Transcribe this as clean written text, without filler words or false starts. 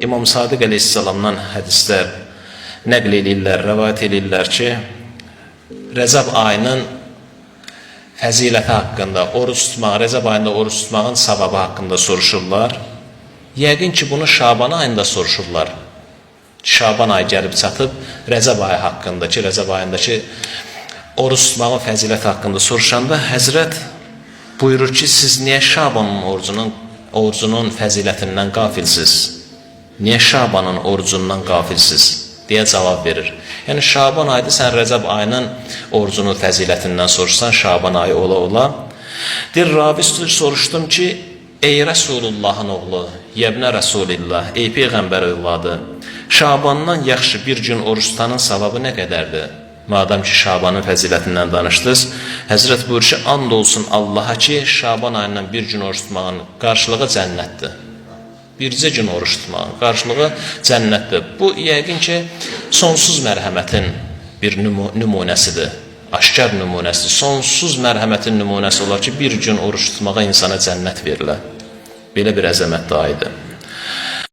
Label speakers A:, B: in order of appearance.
A: İmam Sadiq əleyhissalamdan hədislər nəql edirlər, rəvayət edirlər ki, Rəzəb ayının fəziləti haqqında, oruç tutmaq, Rəzəb ayında oruç tutmağın savabı haqqında soruşurlar. Yəqin ki, bunu Şaban ayında soruşurlar. Şaban ayı gəlib çatıb, Rəzəb ayı haqqındakı, Rəzəb ayındakı oruç tutmağın fəziləti haqqında soruşanda Həzrət buyurur ki, siz niyə Şabanın orucunun fəzilətindən qafilsiz? Niyə Şabanın orucundan qafilsiz? Deyə cavab verir. Yəni, Şaban aydı, sən Rəzəb ayının orucunun fəzilətindən soruşsan, Şaban ayı ola. Deyir, ravi soruşdum ki, ey Rəsulullahın oğlu, yəbnə Rəsulillah, ey Peyğəmbər övladı, Şabandan yaxşı bir gün oruç tutanın savabı nə qədərdir? Madam ki, Şabanın fəzilətindən danışdınız, Həzrət buyurur ki, and olsun Allaha ki, Şaban ayından bir gün oruç tutmağın qarşılığı cənnətdir. Bircə gün oruç tutmağın qarşılığı cənnətdir. Bu, yəqin ki, sonsuz mərhəmətin bir nümunəsidir. Aşkar nümunəsidir. Sonsuz mərhəmətin nümunəsi olar ki, bir gün oruç tutmağa insana cənnət verilir. Belə bir əzəmətli aydır.